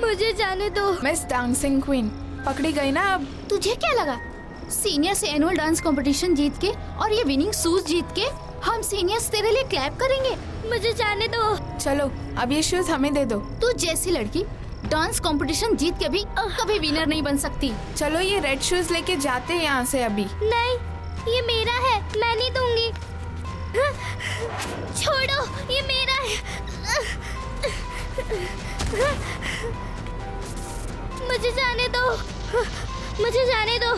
मुझे जाने दो। मिस डांसिंग क्वीन पकड़ी गई ना अब। तुझे क्या लगा सीनियर से एनुअल डांस कंपटीशन जीत के और ये विनिंग शूज जीत के हम सीनियर्स तेरे लिए क्लैप करेंगे? मुझे जाने दो। चलो अब ये शूज हमें दे दो। तू जैसी लड़की डांस कंपटीशन जीत के भी कभी विनर नहीं बन सकती। चलो ये रेड शूज लेके जाते हैं यहाँ से अभी। नहीं, ये मेरा है, मैं नहीं दूंगी। छोड़ो, ये मेरा है। मुझे जाने दो, मुझे जाने दो।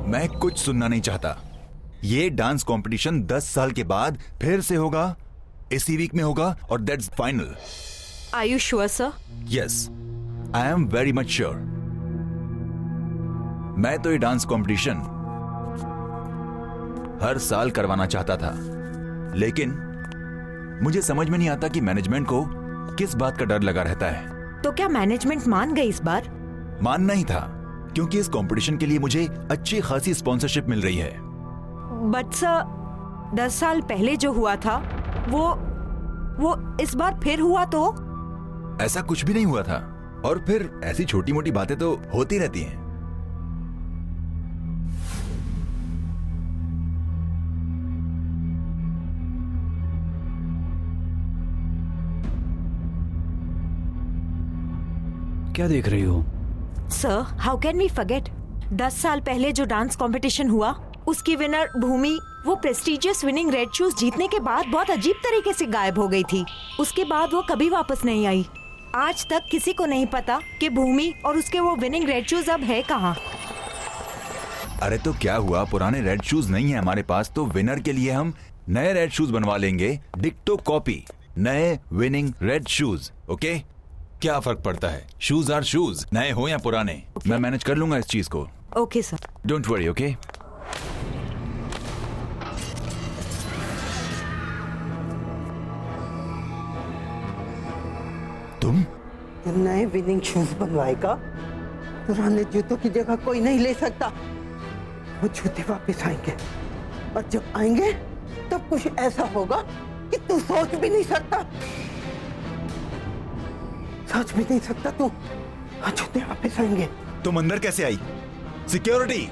मैं कुछ सुनना नहीं चाहता। ये डांस कंपटीशन 10 साल के बाद फिर से होगा, इसी वीक में होगा और that's final. Are you sure, sir? Yes, I am very much sure. मैं तो ये डांस कंपटीशन हर साल करवाना चाहता था, लेकिन मुझे समझ में नहीं आता कि मैनेजमेंट को किस बात का डर लगा रहता है। तो क्या मैनेजमेंट मान गई इस बार? मानना ही था, क्योंकि इस कंपटीशन के लिए मुझे अच्छी खासी स्पॉन्सरशिप मिल रही है। बट सर, 10 साल पहले जो हुआ था वो इस बार फिर हुआ तो? ऐसा कुछ भी नहीं हुआ था, और फिर ऐसी छोटी मोटी बातें तो होती रहती हैं। क्या देख रही हो? Sir, how can we forget? 10 साल पहले जो डांस कंपटीशन हुआ, उसकी विनर भूमि वो प्रेस्टिजियस विनिंग रेड शूज जीतने के बाद बहुत अजीब तरीके से गायब हो गई थी। उसके बाद वो कभी वापस नहीं आई। आज तक किसी को नहीं पता कि भूमि और उसके वो विनिंग रेड शूज अब है कहाँ। अरे तो क्या हुआ, पुराने रेड शूज नहीं है हमारे पास, तो विनर के लिए हम नए रेड शूज बनवा लेंगे, डिक्टो कॉपी, नए विनिंग रेड शूज। ओके, क्या फर्क पड़ता है? शूज आर शूज, नए हो या पुराने। मैं मैनेज कर लूंगा इस चीज को। Okay sir. Don't worry. Okay, तुम नए विनिंग शूज बनवाएगा? पुराने जूतों की जगह कोई नहीं ले सकता। वो जूते वापस आएंगे, और जब आएंगे तब कुछ ऐसा होगा कि तू सोच भी नहीं सकता। सोच भी नहीं सकता तू। जूते वापस आएंगे। तुम अंदर कैसे आई? सिक्योरिटी!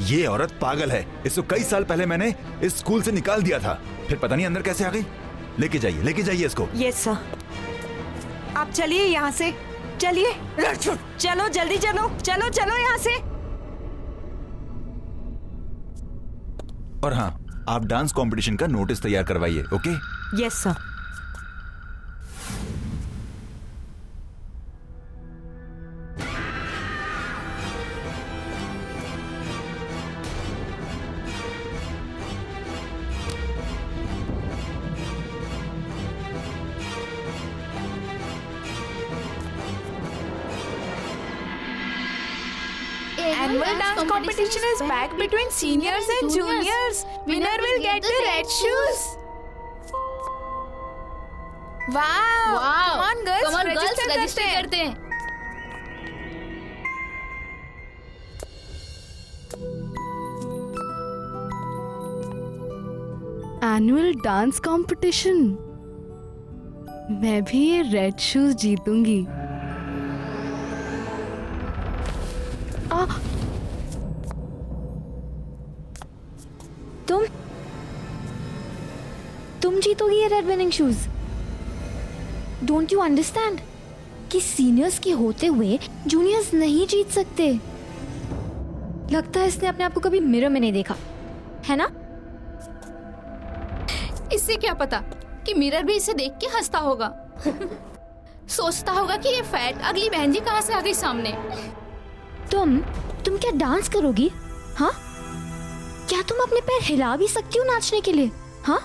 ये औरत पागल है। इसको कई साल पहले मैंने इस स्कूल से निकाल दिया था, फिर पता नहीं अंदर कैसे आ गई। लेके जाइए इसको। Yes sir. आप चलिए यहाँ से, चलिए। चलो जल्दी चलो यहाँ से। और हाँ, आप डांस कंपटीशन का नोटिस तैयार करवाइए। Okay? Yes sir. Annual dance competition is back between seniors and juniors. Winner will get the red shoes. Wow! Come on girls, register करते हैं। एनुअल डांस कंपटीशन, मैं भी ये रेड शूज जीतूंगी। तुम जीतोगी ये red winning shoes. Don't you understand कि seniors के होते हुए जूनियर्स नहीं जीत सकते? लगता है इसने अपने आप को कभी मिरर में नहीं देखा है ना? इससे क्या पता कि मिरर भी इसे देख के हंसता होगा। सोचता होगा कि ये फैट अगली बहन जी कहाँ से आ गई सामने। तुम क्या डांस करोगी? हाँ, क्या तुम अपने पैर हिला भी सकती हो नाचने के लिए? हाँ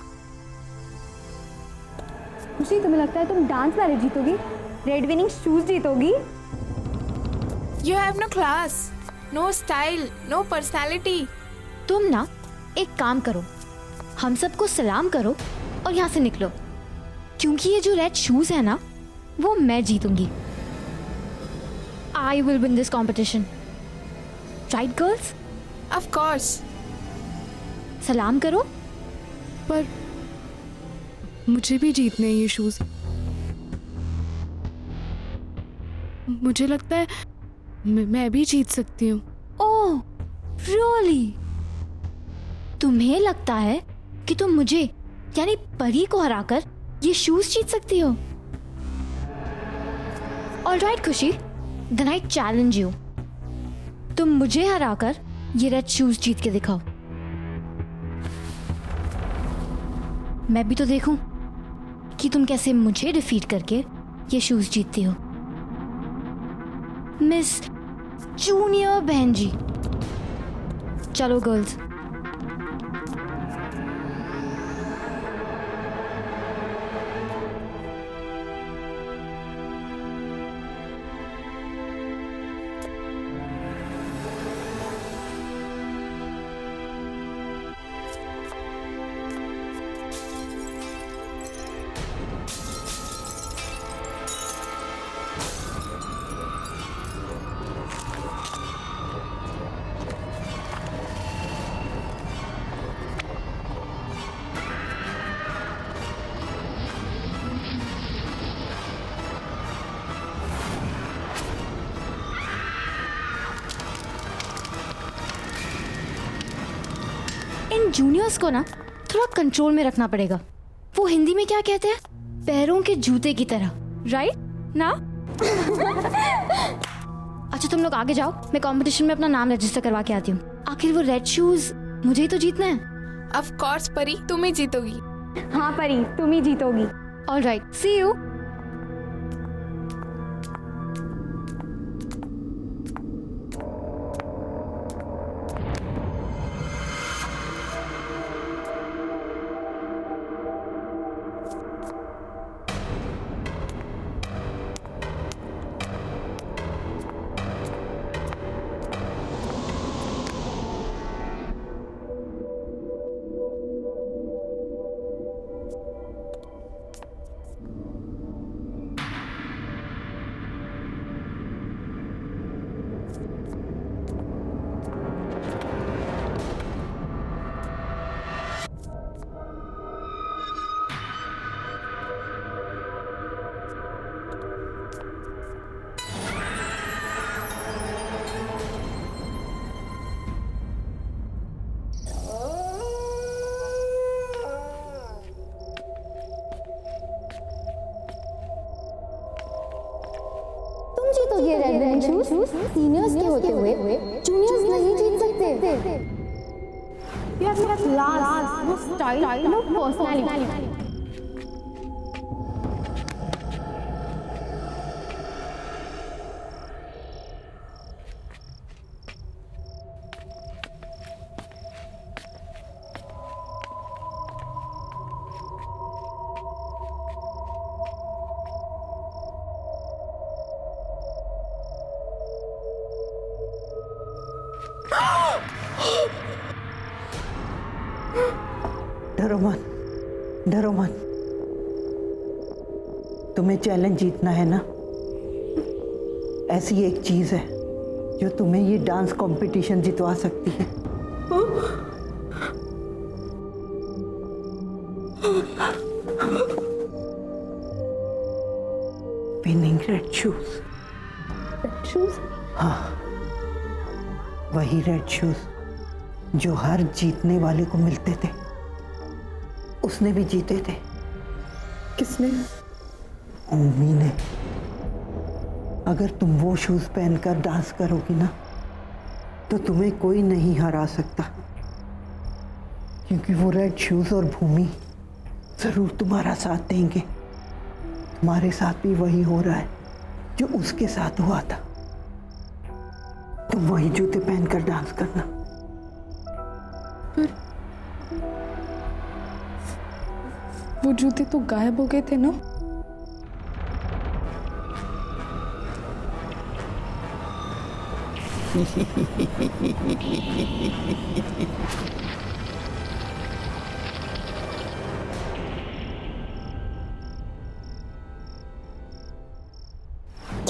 खुशी, तुम्हें लगता है तुम डांस वाले जीतोगी, रेड विनिंग शूज जीतोगी? You have no class, no style, no personality. तुम ना एक काम करो, हम सबको सलाम करो और यहाँ से निकलो, क्योंकि ये जो रेड शूज है ना वो मैं जीतूंगी. I will win this competition. Right, girls? Of course. सलाम करो. पर मुझे भी जीतने हैं ये शूज. मुझे लगता है मैं भी जीत सकती हूँ. ओह, really? तुम्हें लगता है कि तुम मुझे यानी परी को हराकर ये शूज जीत सकती हो? All right, खुशी. Then I challenge you. तुम मुझे हराकर ये रेड शूज जीत के दिखाओ. मैं भी तो देखूं कि तुम कैसे मुझे डिफीट करके ये शूज जीतती हो. मिस जूनियर बहन जी, चलो गर्ल्स. इन जूनियर्स को ना थोड़ा कंट्रोल में रखना पड़ेगा. वो हिंदी में क्या कहते हैं? पैरों के जूते की तरह, राइट ना? अच्छा तुम लोग आगे जाओ, मैं कंपटीशन में अपना नाम रजिस्टर करवा के आती हूँ. आखिर वो रेड शूज मुझे ही तो जीतना है. Of course, परी, तुम ही जीतोगी. हाँ परी, तुम ही जीतोगी. All right, see you. ये रेड शूज सीनियर्स के होते हुए जूनियर्स नहीं जीत सकते. You have no class, no style, no personality. डरो मत, डरो मत. तुम्हें चैलेंज जीतना है ना. ऐसी एक चीज है जो तुम्हें ये डांस कंपटीशन जितवा सकती है. Winning red shoes. Red shoes? हाँ, वही रेड शूज जो हर जीतने वाले को मिलते थे. उसने भी जीते थे. किसने? भूमि ने. अगर तुम वो शूज पहनकर डांस करोगी ना तो तुम्हें कोई नहीं हरा सकता, क्योंकि वो रेड शूज और भूमि जरूर तुम्हारा साथ देंगे. तुम्हारे साथ भी वही हो रहा है जो उसके साथ हुआ था. तुम वही जूते पहनकर डांस करना. वो जूते तो गायब हो गए थे ना. क्या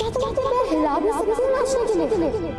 तुम अपने पैर हिला भी सकते हो नाचने के लिए?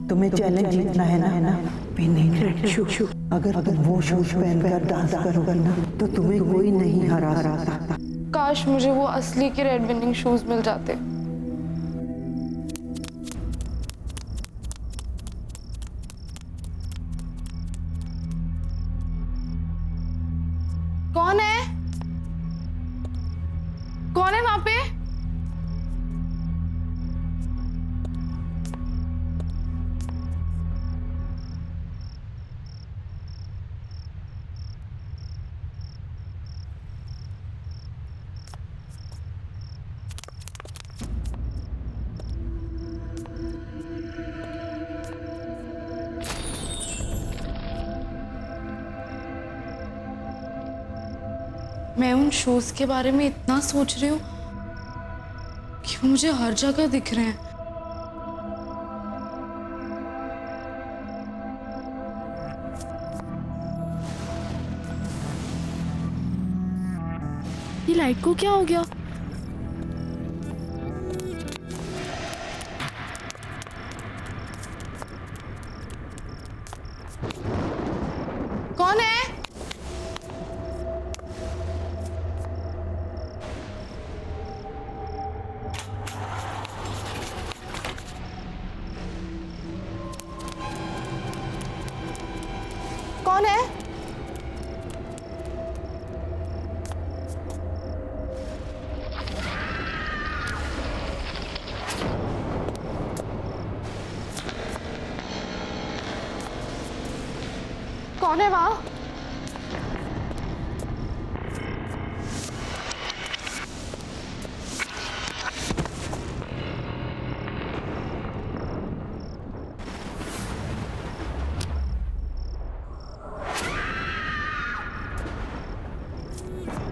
तुम्हें चैलेंज जीतना है ना विनिंग रेड शूज। अगर तुम वो शूज पहनकर डांस करोगी ना तो तुम्हें कोई नहीं हरा सकता। काश मुझे वो असली के रेड विनिंग शूज मिल जाते। कौन है? कौन है वहां पे? मैं उन शूज के बारे में इतना सोच रही हूँ कि वो मुझे हर जगह दिख रहे हैं। ये लाइट को क्या हो गया? कौन है? कौन है? कौन है वहां?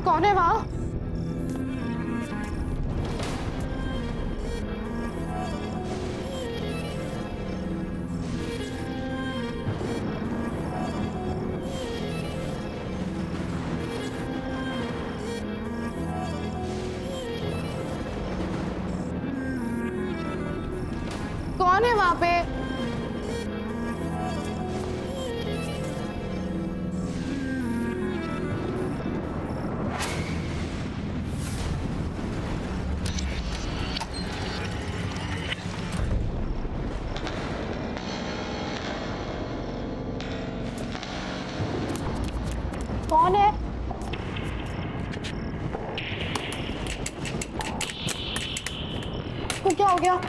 कौन है वहां? कौन है वहां पे? कौन है? तो क्या हो गया?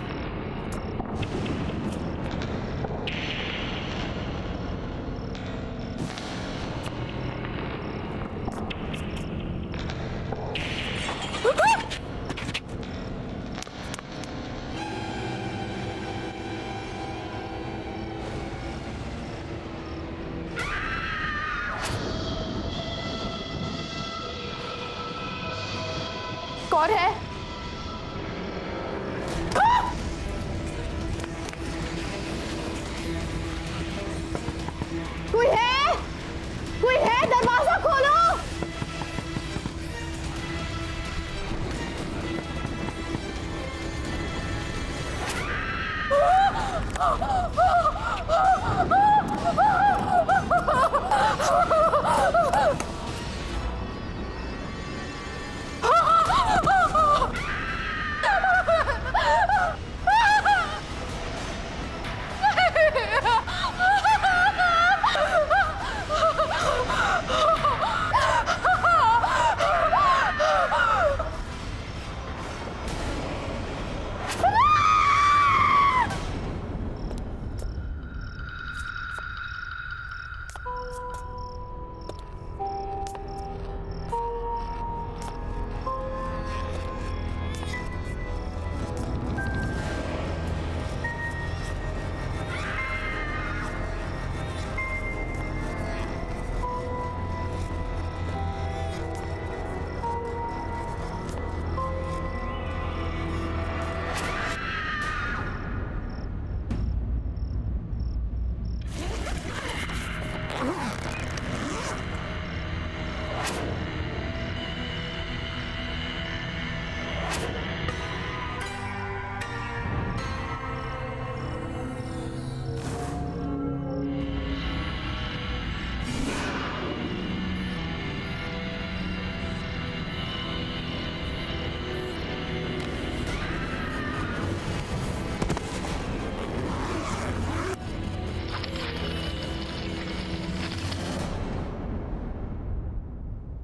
कौन है? कोई है? कोई है? दरवाजा खोलो।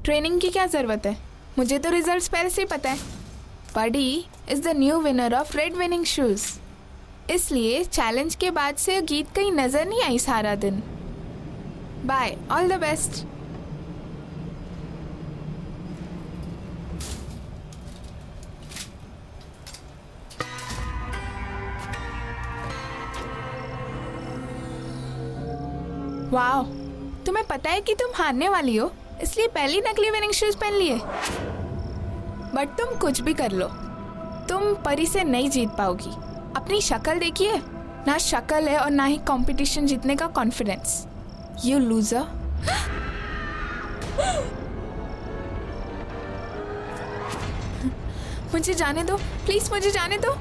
ट्रेनिंग की क्या ज़रूरत है, मुझे तो रिजल्ट्स पहले से ही पता है। Buddy is the new winner of red winning shoes, इसलिए चैलेंज के बाद से गीत कहीं नज़र नहीं आई सारा दिन। Bye, all the best. Wow, तुम्हें पता है कि तुम हारने वाली हो, इसलिए पहली नकली विनिंग शूज पहन लिए। बट तुम कुछ भी कर लो, तुम परी से नहीं जीत पाओगी। अपनी शक्ल देखिए, ना शक्ल है और ना ही कंपटीशन जीतने का कॉन्फिडेंस। You loser. मुझे जाने दो प्लीज, मुझे जाने दो।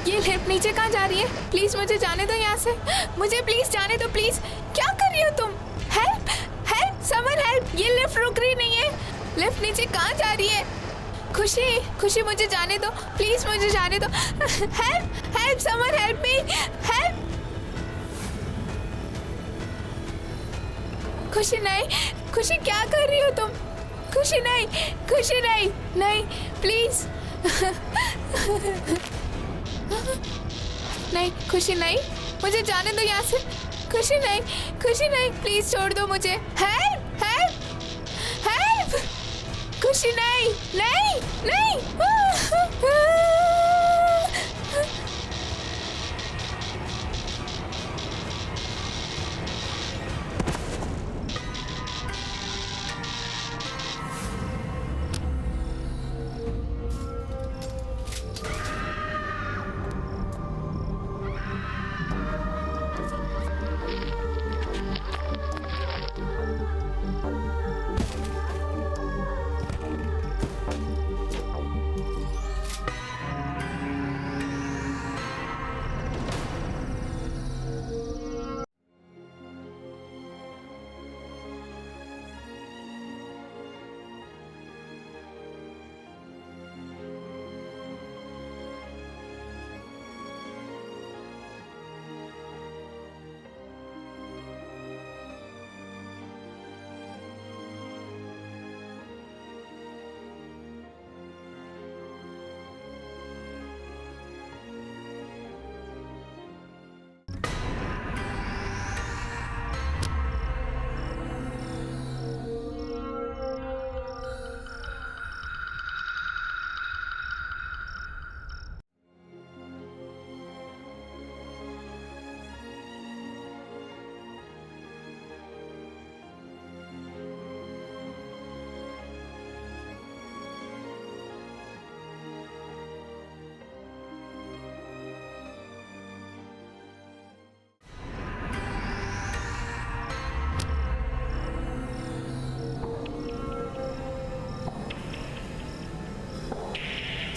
ये लिफ्ट नीचे कहाँ जा रही है? प्लीज मुझे जाने दो यहाँ से, मुझे प्लीज जाने दो प्लीज। क्या कर रही हो तुम? हेल्प हेल्प, समवन हेल्प, ये लिफ्ट रुक रही नहीं है। लिफ्ट नीचे कहाँ जा रही है? खुशी खुशी, मुझे जाने दो प्लीज, मुझे जाने दो। Help help, someone help me, help. खुशी नहीं, खुशी क्या कर रही हो तुम? खुशी नहीं, खुशी नहीं, नहीं प्लीज। नहीं खुशी नहीं, मुझे जाने दो यहाँ से। खुशी नहीं, खुशी नहीं, प्लीज छोड़ दो मुझे। Help help help. खुशी नहीं, नहीं नहीं।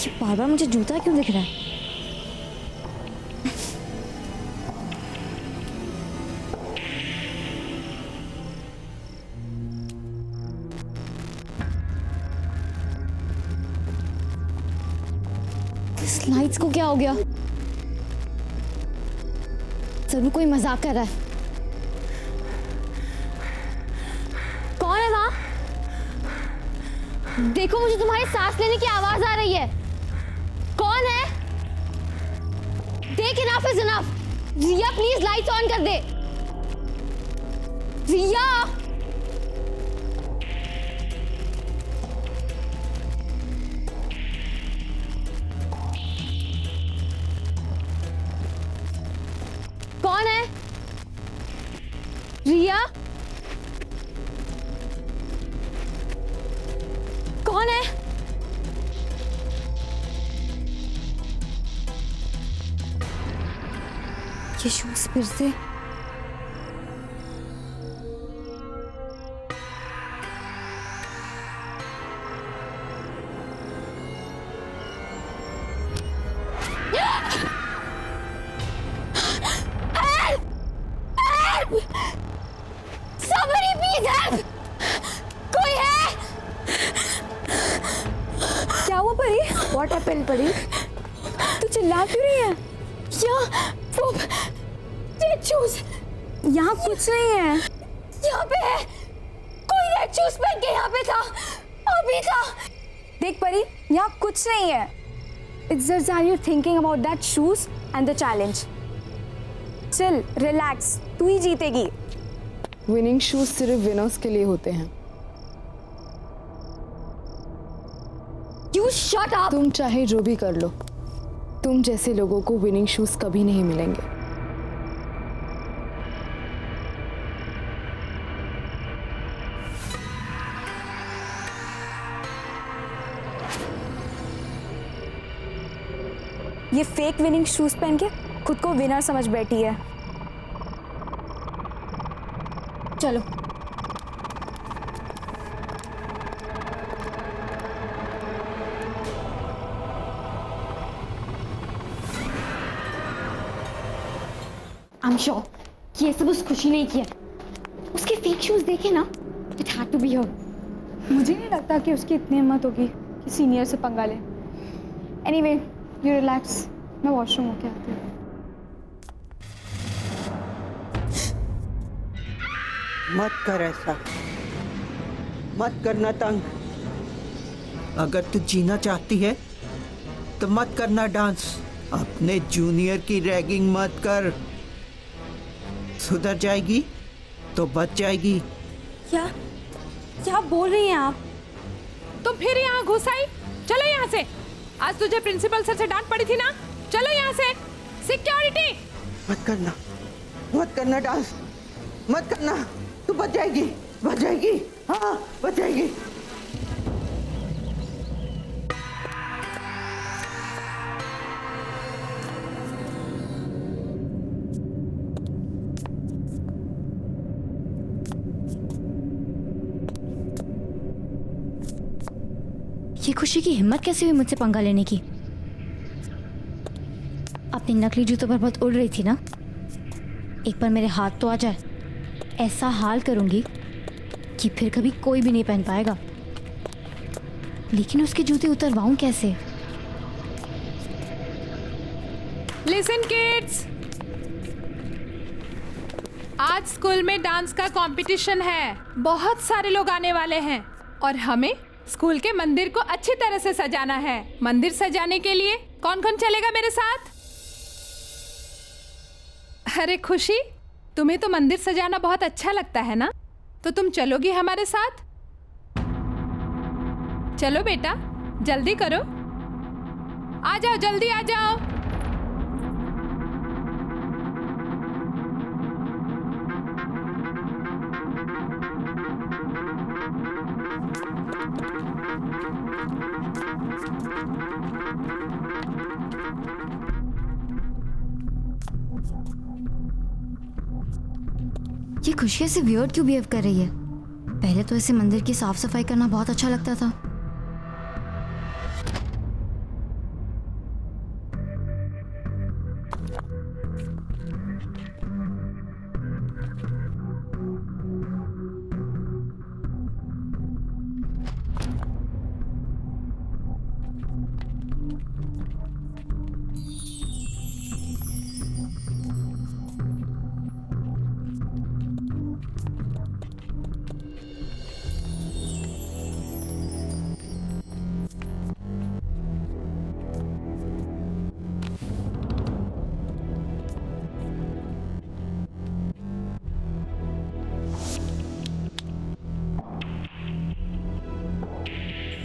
ये बार बार मुझे जूता क्यों दिख रहा है? इस लाइट्स को क्या हो गया? जरूर कोई मजाक कर रहा है। कौन है वहां? देखो, मुझे तुम्हारी सांस लेने की आवाज आ रही है। कौन है? देख, enough is enough. Riya please lights on कर दे। रिया, कौन है? रिया, कौन है? ये शूज फिर से। Somebody please help! कोई है? क्या हुआ परी? What happened परी? तू चिल्ला क्यों रही है? यहाँ वो रेड शूज। यहाँ कुछ नहीं है। यहाँ पे है, कोई शूज पहन के यहाँ पे था, अभी था। देख परी, यहाँ कुछ नहीं है। It's just that you're thinking about that shoes and the challenge. Chill, relax, तू ही जीतेगी। विनिंग शूज सिर्फ विनर्स के लिए होते हैं। You shut up! तुम चाहे जो भी कर लो, तुम जैसे लोगों को विनिंग शूज कभी नहीं मिलेंगे। ये फेक विनिंग शूज पहन के खुद को विनर समझ बैठी है। चलो। I'm sure कि ये सब उस खुशी ने किया। उसके फेक शूज देखे ना, it had to be her. मुझे नहीं लगता कि उसकी इतनी हिम्मत होगी कि सीनियर से पंगा ले। Anyway, you relax, मैं वॉशरूम होके आती हूँ। मत कर ऐसा, मत करना तंग। अगर तू जीना चाहती है तो मत करना डांस। अपने जूनियर की रैगिंग मत कर, सुधर जाएगी तो बच जाएगी। क्या बोल रही हैं आप? तुम फिर यहाँ घुस आई? चलो यहाँ से। आज तुझे प्रिंसिपल सर से डांट पड़ी थी ना, चलो यहाँ से। सिक्योरिटी! मत करना डांस, मत करना। तू बच जाएगी, बच जाएगी, हाँ बच जाएगी। ये खुशी की हिम्मत कैसे हुई मुझसे पंगा लेने की? अपने नकली जूतों पर बहुत उड़ रही थी ना। एक बार मेरे हाथ तो आ जाए, ऐसा हाल करूंगी कि फिर कभी कोई भी नहीं पहन पाएगा। लेकिन उसके जूते उतरवाऊं कैसे? लिसन किड्स, आज स्कूल में डांस का कंपटीशन है। बहुत सारे लोग आने वाले हैं और हमें स्कूल के मंदिर को अच्छी तरह से सजाना है। मंदिर सजाने के लिए कौन कौन चलेगा मेरे साथ? अरे खुशी, तुम्हें तो मंदिर सजाना बहुत अच्छा लगता है ना, तो तुम चलोगी हमारे साथ? चलो बेटा, जल्दी करो, आ जाओ, जल्दी आ जाओ। ये खुशी से वियर्ड क्यों बिहेव कर रही है? पहले तो इसे मंदिर की साफ सफाई करना बहुत अच्छा लगता था।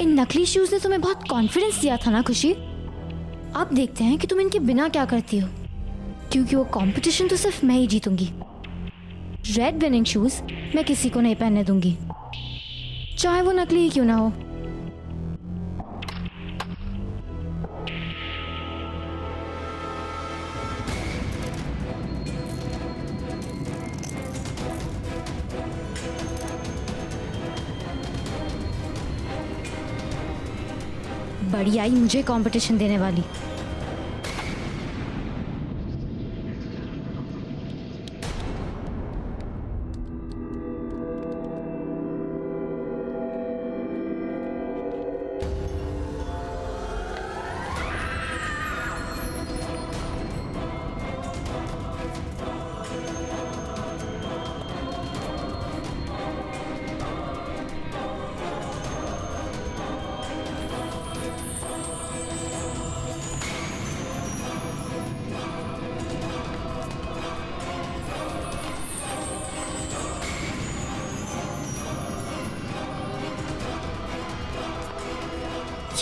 इन नकली शूज ने तुम्हें बहुत कॉन्फिडेंस दिया था ना खुशी। अब देखते हैं कि तुम इनके बिना क्या करती हो, क्योंकि वो कंपटीशन तो सिर्फ मैं ही जीतूंगी। रेड विनिंग शूज मैं किसी को नहीं पहनने दूंगी, चाहे वो नकली ही क्यों ना हो। बड़ी आई मुझे कंपटीशन देने वाली।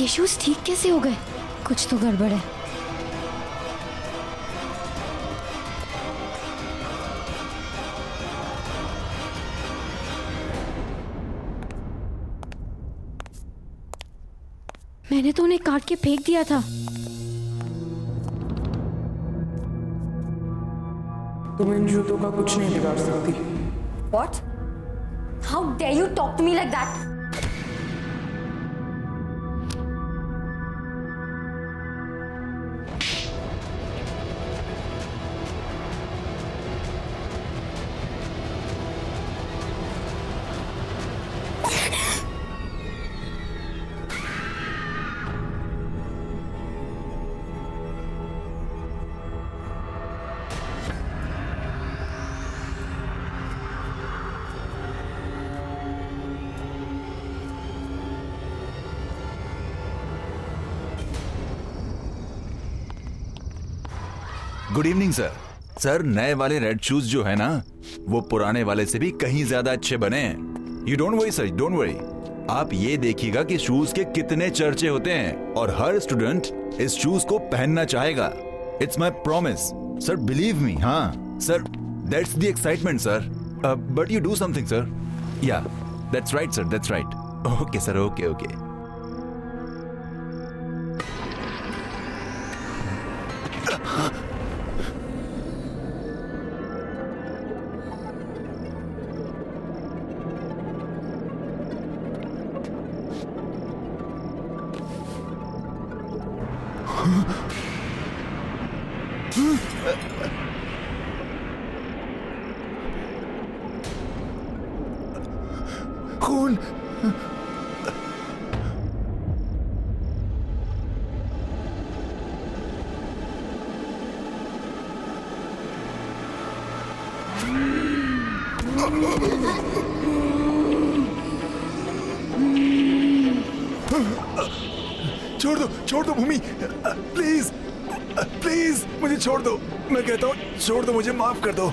ये शूज ठीक कैसे हो गए? कुछ तो गड़बड़ है। मैंने तो उन्हें काट के फेंक दिया था। तुम इन जूतों का कुछ नहीं बिगाड़ सकती। What? How dare you talk to me like that? Good evening sir. Sir नए वाले रेड शूज जो है ना, वो पुराने वाले से भी कहीं ज्यादा अच्छे बने हैं। You don't worry sir, don't worry. आप ये देखिएगा कि शूज के कितने चर्चे होते हैं और हर स्टूडेंट इस शूज को पहनना चाहेगा। It's my promise sir, believe me. हाँ sir, that's the excitement sir. But you do something sir. Yeah that's right sir, that's right. Okay sir, okay okay. खून। छोड़ दो भूमि, प्लीज प्लीज मुझे छोड़ दो। मैं कहता हूँ छोड़ दो, मुझे माफ कर दो,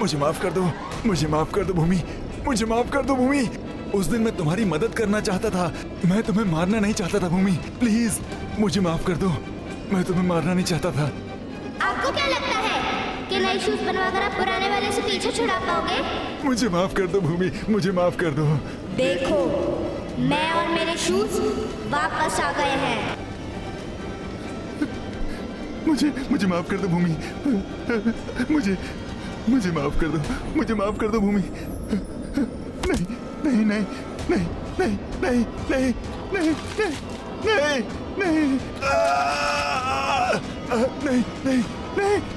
मुझे माफ कर दो, मुझे माफ कर दो भूमि, मुझे माफ कर दो भूमि। उस दिन मैं तुम्हारी मदद करना चाहता था, मैं तुम्हें मारना नहीं चाहता था भूमि। प्लीज मुझे माफ कर दो, मैं तुम्हें मारना नहीं चाहता था। आपको क्या लगता है कि नए शूज बनवाकर आप पुराने वाले से पीछे छुड़ा पाओगे? मुझे माफ कर दो भूमि, मुझे माफ कर दो। देखो, मैं और मेरे शूज वापस आ गए हैं। मुझे माफ कर दो भूमि, मुझे माफ कर दो, मुझे माफ कर दो भूमि। नहीं नहीं नहीं नहीं नहीं नहीं नहीं नहीं नहीं नहीं नहीं नहीं नहीं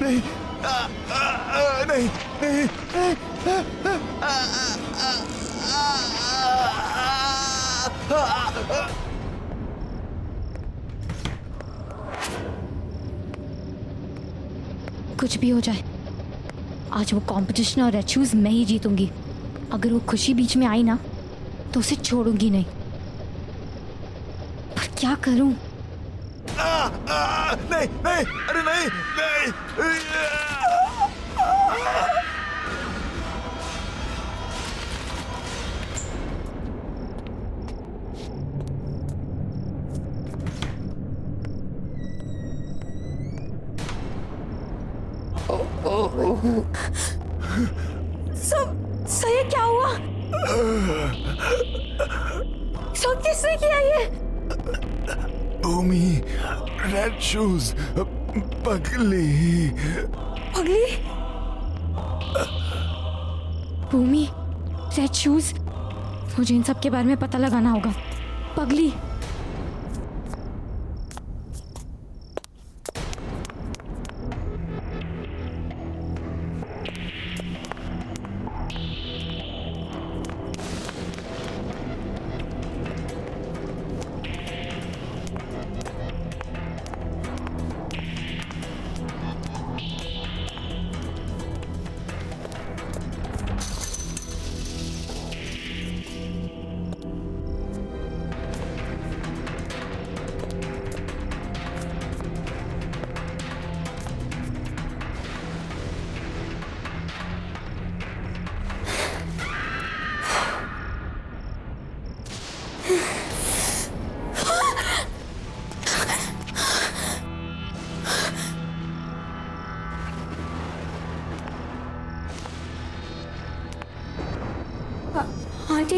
नहीं नहीं कुछ भी हो जाए, आज वो कंपटीशन और रेड शूज मैं ही जीतूंगी। अगर वो खुशी बीच में आई ना तो उसे छोड़ूंगी नहीं। पर क्या करूं? नहीं नहीं, अरे नहीं नहीं। सही क्या हुआ? सब किसने किया ये? भूमि, रेड शूज, पगली। पगली? भूमि, रेड शूज, मुझे इन सब के बारे में पता लगाना होगा। पगली,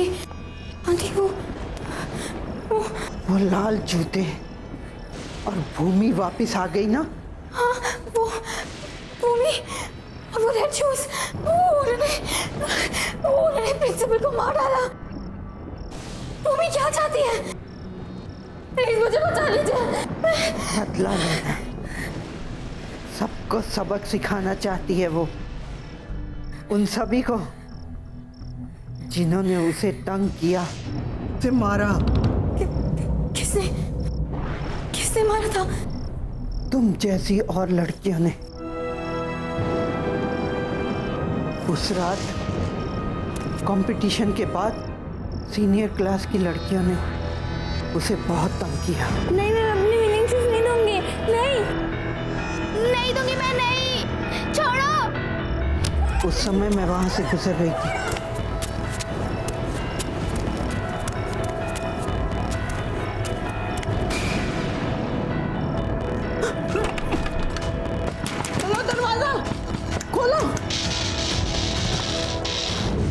आंटी आंटी वो लाल जूते और भूमि वापस आ गई ना? हाँ वो भूमि वो रेड शूज उन्होंने प्रिंसिपल को मार डाला। भूमि क्या चाहती है? प्लीज मुझे बचा लीजिए। बदला लेना, सबको सबक सिखाना चाहती है वो, उन सभी को जिन्होंने उसे तंग किया, उसे मारा। किसने मारा था? तुम जैसी और लड़कियों ने। उस रात कंपटीशन के बाद सीनियर क्लास की लड़कियों ने उसे बहुत तंग किया। नहीं मैं अपनी विनिंग शूज नहीं दूंगी। नहीं दूंगी मैं, नहीं, छोड़ो। उस समय मैं वहां से गुजर रही थी।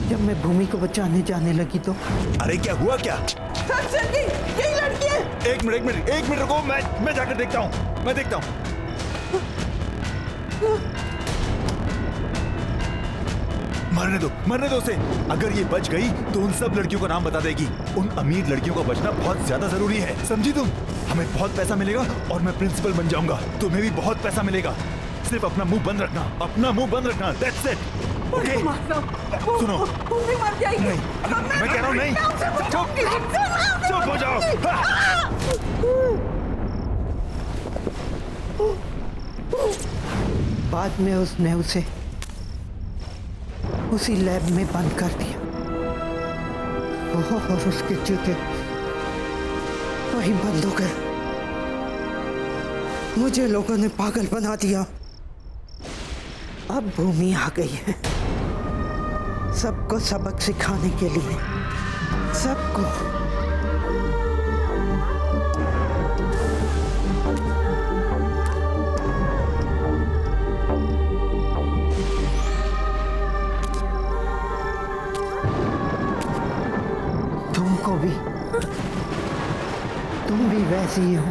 जब मैं भूमि को बचाने जाने लगी तो अरे क्या हुआ क्या? यही लड़की है। एक मिनट रुको, मैं जाकर देखता हूँ, मैं देखता हूँ। मरने दो उसे। अगर ये बच गई तो उन सब लड़कियों का नाम बता देगी। उन अमीर लड़कियों का बचना बहुत ज्यादा जरूरी है, समझी तुम? हमें बहुत पैसा मिलेगा और मैं प्रिंसिपल बन जाऊंगा। तुम्हें भी बहुत पैसा मिलेगा। सिर्फ अपना मुंह बंद रखना, That's it. Okay? सुनो, नहीं, मैं कह रहा हूँ नहीं। चुप हो जाओ। बाद में उसने उसे उसी लैब में बंद कर दिया। और उसके जूते वहीं बंद हो गए। मुझे लोगों ने पागल बना दिया। अब भूमि आ गई है सबको सबक सिखाने के लिए, सबको। तुमको भी, तुम भी वैसी ही हो।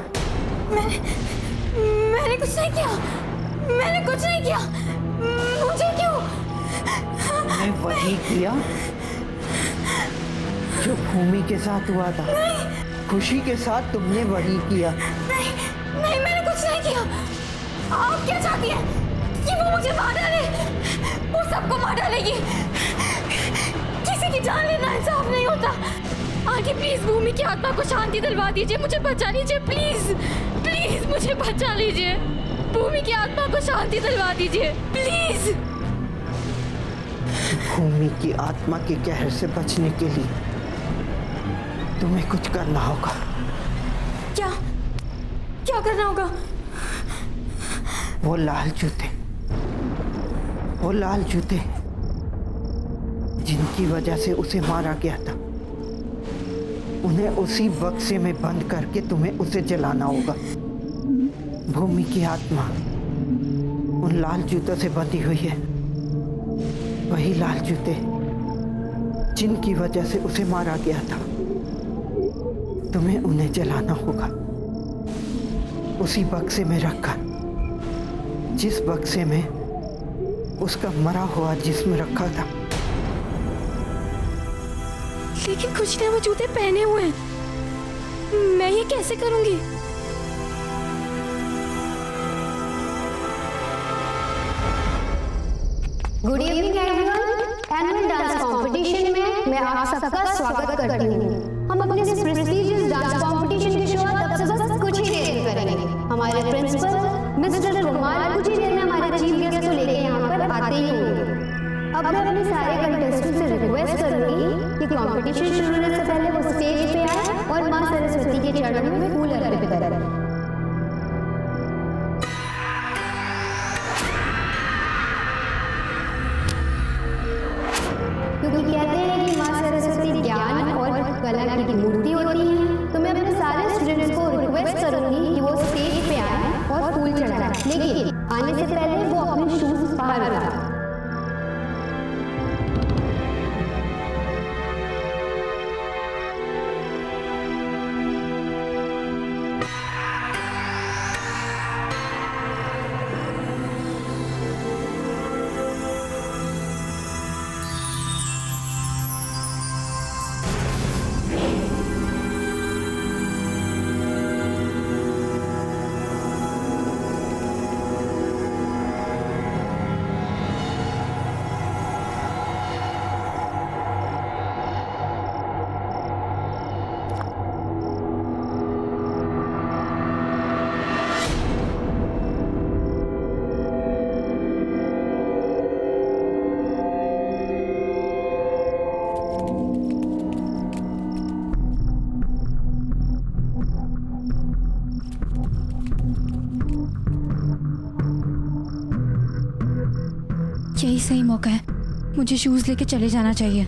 मैंने कुछ नहीं किया। मुझे क्यों? मैंने वही किया जो भूमि के साथ हुआ था। खुशी के साथ तुमने वही किया। नहीं मैंने कुछ नहीं किया। आप क्या चाहती हैं? कि वो मुझे मार डाले? वो सबको मार डालेगी। किसी की जान लेना इंसाफ नहीं होता। आंटी प्लीज भूमि की आत्मा को शांति दिलवा दीजिए, मुझे बचा लीजिए प्लीज मुझे बचा लीजिए। भूमि की आत्मा को शांति दिलवा दीजिए प्लीज। भूमि की आत्मा के कहर से बचने के लिए तुम्हें कुछ करना होगा। क्या करना होगा? वो लाल जूते जिनकी वजह से उसे मारा गया था, उन्हें उसी बक्से में बंद करके तुम्हें उसे जलाना होगा। भूमि की आत्मा उन लाल जूतों से बंधी हुई है। वही लाल जूते जिनकी वजह से उसे मारा गया था, तुम्हें उन्हें जलाना होगा। उसी बक्से में रखकर, जिस बक्से में उसका मरा हुआ जिस्म रखा था। लेकिन कुछ ने वो जूते पहने हुए हैं, मैं ये कैसे करूंगी? Good evening everyone. Annual dance competition में मैं आप सबका स्वागत करती हूँ। हम अपने इस प्रेस्टीजियस डांस कंपटीशन की शुरुआत अब से बस कुछ ही देर में करेंगे। हमारे प्रिंसिपल मिस्टर कुमार कुछ ही देर में हमारे चीफ गेस्ट को लेकर यहाँ पर आते ही होंगे। अब मैं अपने सारे कंटेस्टेंट से रिक्वेस्ट करूंगी कि कंपटीशन शुरू होने से पहले वो स्टेज पे आए और मां सरस्वती के चरणों में फूल अर्पित करें। क्योंकि कहते हैं कि मां सरस्वती ज्ञान और कला की मूर्ति होती है, तो मैं अपने सारे स्टूडेंट्स को रिक्वेस्ट करूंगी कि वो स्टेज पे आए और फूल चढ़ाएं। लेकिन आने से पहले वो अपने शूज बाहर रखें। सही मौका है, मुझे शूज लेके चले जाना चाहिए।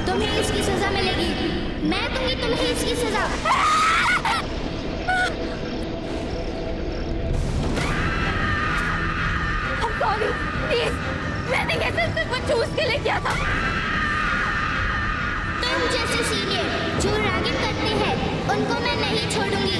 तुम्हें इसकी सजा मिलेगी, मैं दूंगी तुम्हें इसकी सजा। I'm sorry, please, मैंने कैसे सिर्फ चूज के लिए किया था। तुम जैसे सीनियर जो रैगिंग करते हैं उनको मैं नहीं छोड़ूंगी।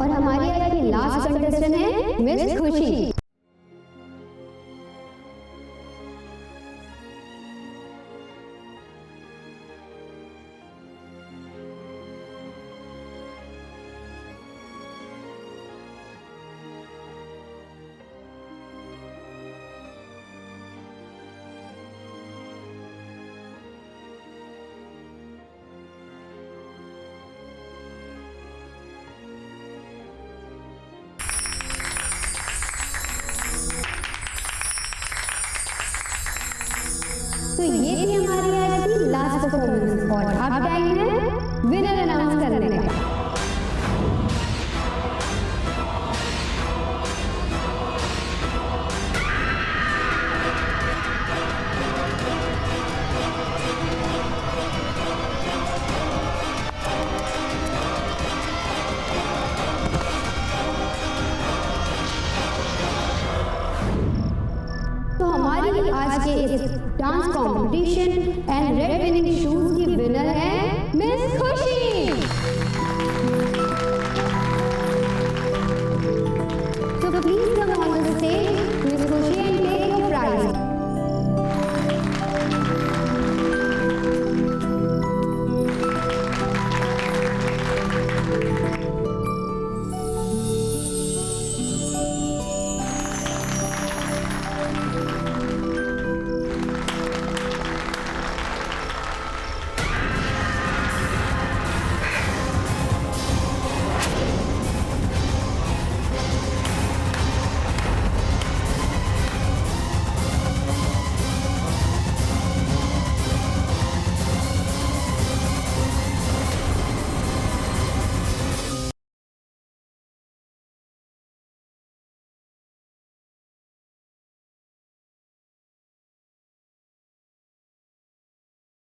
और हमारी आज की लास्ट कंटेस्टेंट है मिस खुशी। तो ये थी हमारी आज की लास्ट परफॉर्मेंस और अब टाइम है विनर अनाउंस करने का। कंपटीशन